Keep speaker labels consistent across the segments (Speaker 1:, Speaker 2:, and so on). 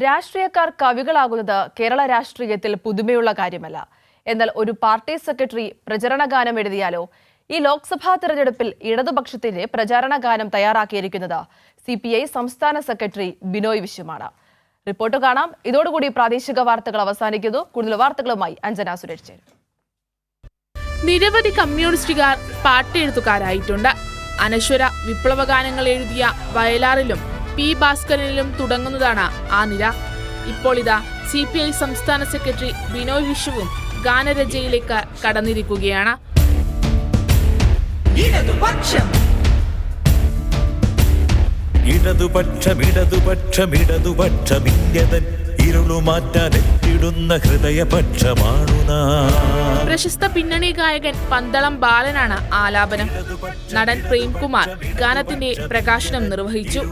Speaker 1: രാഷ്ട്രീയക്കാർ കവികളാകുന്നത് കേരള രാഷ്ട്രീയത്തിൽ പുതുമയുള്ള കാര്യമല്ല. എന്നാൽ ഒരു പാർട്ടി സെക്രട്ടറി പ്രചരണ ഗാനം എഴുതിയാലോ? ഈ ലോക്സഭാ തെരഞ്ഞെടുപ്പിൽ ഇടതുപക്ഷത്തിന്റെ പ്രചാരണ ഗാനം തയ്യാറാക്കിയിരിക്കുന്നത് CPI സംസ്ഥാന സെക്രട്ടറി ബിനോയ് വിശ്വമാണ്. റിപ്പോർട്ട് കാണാം. ഇതോടുകൂടി പ്രാദേശിക വാർത്തകൾ അവസാനിക്കുന്നു. കൂടുതൽ വാർത്തകളുമായി അഞ്ജന സുരേഷ് ചേരും.
Speaker 2: നിരവധി കമ്മ്യൂണിസ്റ്റുകാർ പാട്ടെഴുത്തുകാരായിട്ടുണ്ട്. അനശ്വര വിപ്ലവ ഗാനങ്ങൾ എഴുതിയ വയലാറിലും P. ഭാസ്കരനിലും തുടങ്ങുന്നതാണ് ആ നിര. ഇപ്പോൾ ഇതാ CPI സംസ്ഥാന സെക്രട്ടറി ബിനോയ് വിശ്വവും ഗാനരചനയിലേക്ക് കടന്നിരിക്കുകയാണ്. പ്രശസ്ത പിന്നണി ഗായകൻ പന്തളം ബാലനാണ് ആലാപനം. നടൻ പ്രേംകുമാർ ഗാനത്തിന്റെ പ്രകാശനം നിർവഹിച്ചു.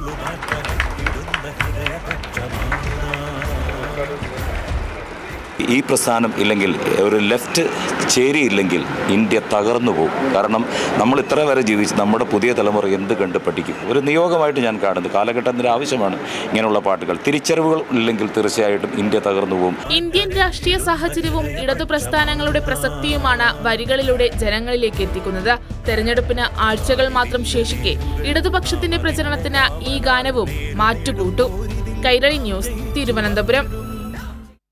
Speaker 3: ഈ പ്രസ്ഥാനം ഇല്ലെങ്കിൽ, ഒരു ലെഫ്റ്റ് ചേരിയില്ലെങ്കിൽ ഇന്ത്യ തകർന്നു പോകും. കാരണം നമ്മൾ ഇത്ര വരെ ജീവിച്ച് നമ്മുടെ പുതിയ തലമുറ എന്ത് കണ്ട് പഠിക്കും? ഒരു നിയോഗമായിട്ട് ഞാൻ കാണുന്നു. കാലഘട്ടത്തിന്റെ ആവശ്യമാണ് ഇങ്ങനെയുള്ള പാട്ടുകൾ. തിരിച്ചറിവുകൾ ഇല്ലെങ്കിൽ തീർച്ചയായിട്ടും ഇന്ത്യ തകർന്നു പോകും.
Speaker 2: ഇന്ത്യൻ രാഷ്ട്രീയ സാഹചര്യവും ഇടതു പ്രസ്ഥാനങ്ങളുടെ പ്രസക്തിയുമാണ് വരികളിലൂടെ ജനങ്ങളിലേക്ക് എത്തിക്കുന്നത്. തെരഞ്ഞെടുപ്പിന് ആഴ്ചകൾ മാത്രം ശേഷിക്കെ ഇടതുപക്ഷത്തിന്റെ പ്രചരണത്തിന് ഈ ഗാനവും മാറ്റുകൂട്ടു. കൈരളി ന്യൂസ്, തിരുവനന്തപുരം.